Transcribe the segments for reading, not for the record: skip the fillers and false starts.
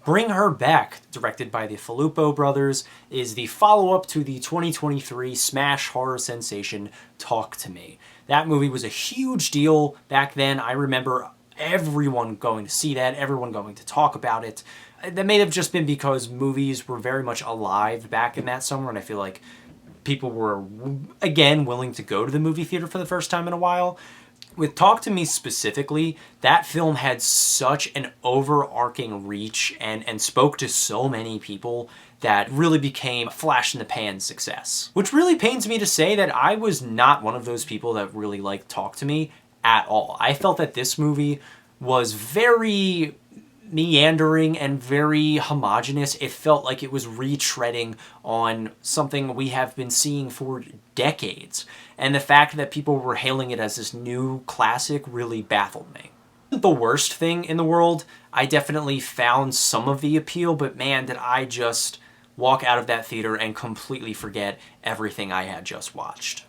Bring Her Back, directed by the Filippo brothers, is the follow-up to the 2023 smash horror sensation Talk to Me. That movie was a huge deal back then. I remember everyone going to see that, everyone going to talk about it. That may have just been because movies were very much alive back in that summer, and I feel like people were, again, willing to go to the movie theater for the first time in a while. With Talk to Me specifically, that film had such an overarching reach and spoke to so many people that really became a flash-in-the-pan success. Which really pains me to say that I was not one of those people that really liked Talk to Me at all. I felt that this movie was very meandering and very homogenous. It felt like it was retreading on something we have been seeing for decades. And the fact that people were hailing it as this new classic really baffled me. The worst thing in the world, I definitely found some of the appeal, but man, did I just walk out of that theater and completely forget everything I had just watched.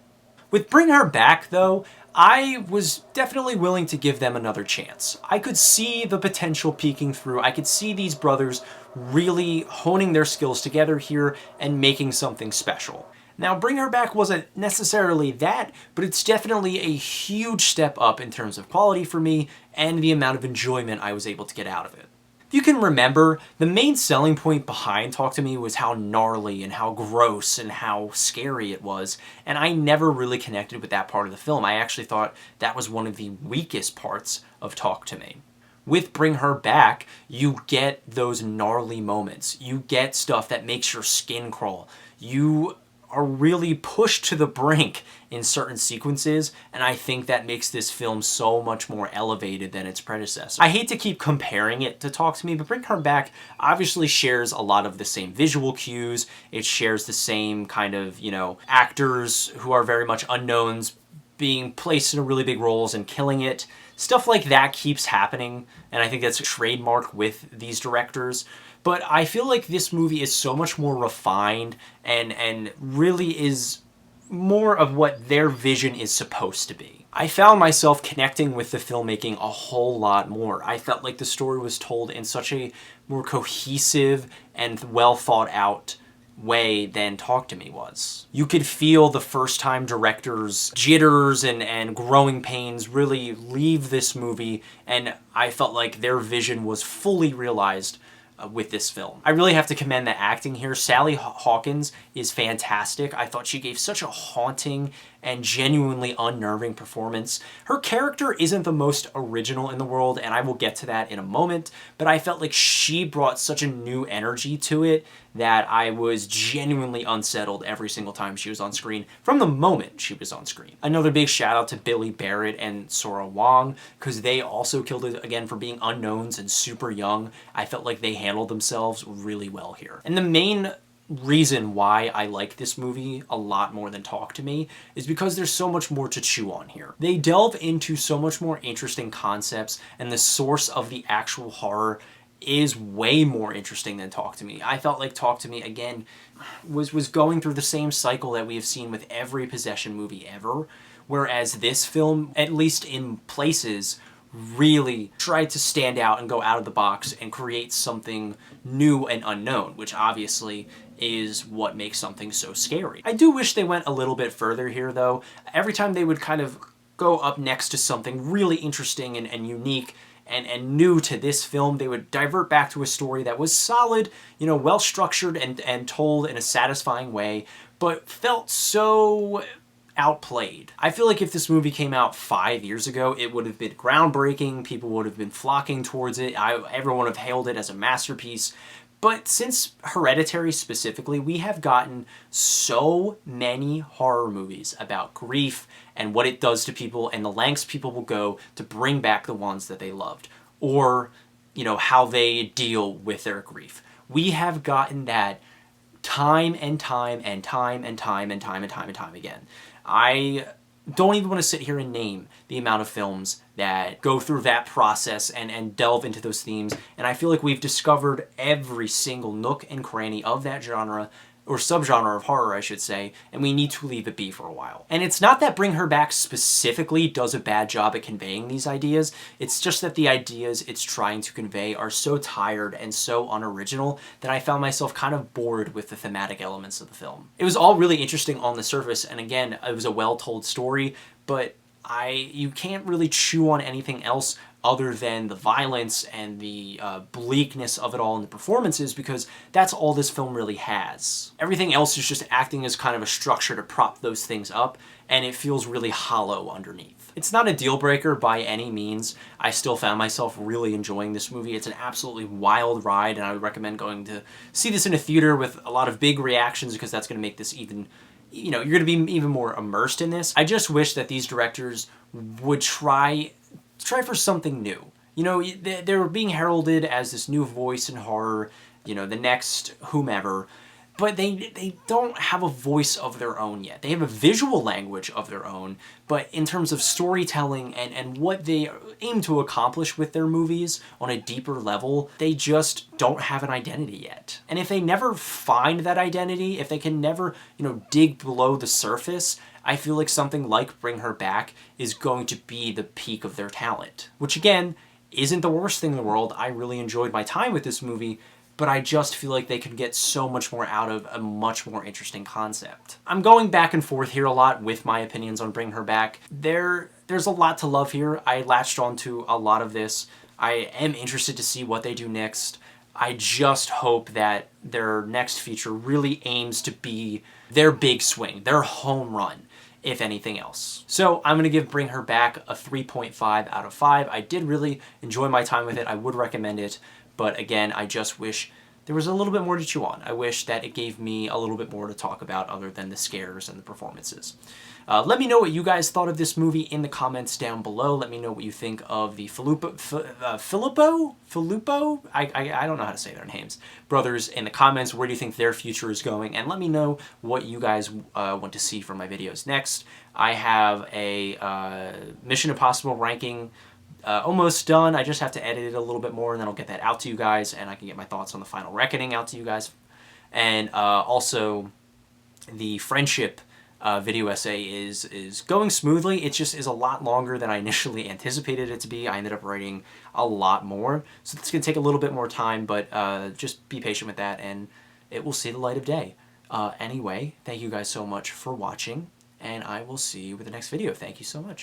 With Bring Her Back, though, I was definitely willing to give them another chance. I could see the potential peeking through. I could see these brothers really honing their skills together here and making something special. Now, Bring Her Back wasn't necessarily that, but it's definitely a huge step up in terms of quality for me and the amount of enjoyment I was able to get out of it. If you can remember, the main selling point behind Talk to Me was how gnarly and how gross and how scary it was, and I never really connected with that part of the film. I actually thought that was one of the weakest parts of Talk to Me. With Bring Her Back, you get those gnarly moments. You get stuff that makes your skin crawl. You are really pushed to the brink in certain sequences, and I think that makes this film so much more elevated than its predecessor. I hate to keep comparing it to Talk to Me, but Bring Her Back obviously shares a lot of the same visual cues. It shares the same kind of, actors who are very much unknowns being placed in really big roles and killing it. Stuff like that keeps happening, and I think that's a trademark with these directors. But I feel like this movie is so much more refined and really is more of what their vision is supposed to be. I found myself connecting with the filmmaking a whole lot more. I felt like the story was told in such a more cohesive and well thought out way than Talk to Me was. You could feel the first-time director's jitters and growing pains really leave this movie, and I felt like their vision was fully realized with this film. I really have to commend the acting here. Sally Hawkins is fantastic. I thought she gave such a haunting and genuinely unnerving performance. Her character isn't the most original in the world, and I will get to that in a moment, but I felt like she brought such a new energy to it that I was genuinely unsettled every single time she was on screen from the moment she was on screen. Another big shout out to Billy Barrett and Sora Wong, because they also killed it again for being unknowns and super young. I felt like they handled themselves really well here. And the main reason why I like this movie a lot more than Talk to Me is because there's so much more to chew on here. They delve into so much more interesting concepts, and the source of the actual horror is way more interesting than Talk to Me. I felt like Talk to Me, again, was going through the same cycle that we have seen with every possession movie ever, whereas this film, at least in places, really tried to stand out and go out of the box and create something new and unknown, which obviously is what makes something so scary. I do wish they went a little bit further here, though. Every time they would kind of go up next to something really interesting and unique and new to this film, they would divert back to a story that was solid, well structured and told in a satisfying way, but felt so outplayed. I feel like if this movie came out 5 years ago, it would have been groundbreaking, people would have been flocking towards it, everyone would have hailed it as a masterpiece. But since Hereditary specifically, we have gotten so many horror movies about grief and what it does to people and the lengths people will go to bring back the ones that they loved, or, how they deal with their grief. We have gotten that time and time and time and time and time and time and time again. I don't even want to sit here and name the amount of films that go through that process and delve into those themes, and I feel like we've discovered every single nook and cranny of that genre or subgenre of horror, I should say, and we need to leave it be for a while. And it's not that Bring Her Back specifically does a bad job at conveying these ideas, it's just that the ideas it's trying to convey are so tired and so unoriginal that I found myself kind of bored with the thematic elements of the film. It was all really interesting on the surface, and again, it was a well-told story, but you can't really chew on anything else other than the violence and the bleakness of it all in the performances, because that's all this film really has. Everything else is just acting as kind of a structure to prop those things up, and it feels really hollow underneath. It's not a deal breaker by any means. I still found myself really enjoying this movie. It's an absolutely wild ride, and I would recommend going to see this in a theater with a lot of big reactions, because that's going to make this even, you know, you're going to be even more immersed in this. I just wish that these directors would try for something new. You know, they're being heralded as this new voice in horror, you know, the next whomever, but they don't have a voice of their own yet. They have a visual language of their own, but in terms of storytelling and what they aim to accomplish with their movies on a deeper level, they just don't have an identity yet. And if they never find that identity, if they can never, you know, dig below the surface, I feel like something like Bring Her Back is going to be the peak of their talent. Which again, isn't the worst thing in the world. I really enjoyed my time with this movie, but I just feel like they could get so much more out of a much more interesting concept. I'm going back and forth here a lot with my opinions on Bring Her Back. There's a lot to love here. I latched onto a lot of this. I am interested to see what they do next. I just hope that their next feature really aims to be their big swing, their home run, if anything else. So I'm going to give Bring Her Back a 3.5 out of 5. I did really enjoy my time with it. I would recommend it. But again, I just wish there was a little bit more to chew on. I wish that it gave me a little bit more to talk about other than the scares and the performances. Let me know what you guys thought of this movie in the comments down below. Let me know what you think of the Filippo? I don't know how to say their names. Brothers in the comments. Where do you think their future is going? And let me know what you guys want to see from my videos next. I have a Mission Impossible ranking almost done. I just have to edit it a little bit more, and then I'll get that out to you guys, and I can get my thoughts on the Final Reckoning out to you guys. And also, the Friendship video essay is going smoothly. It just is a lot longer than I initially anticipated it to be. I ended up writing a lot more, so it's going to take a little bit more time, but just be patient with that, and it will see the light of day. Anyway, thank you guys so much for watching, and I will see you with the next video. Thank you so much.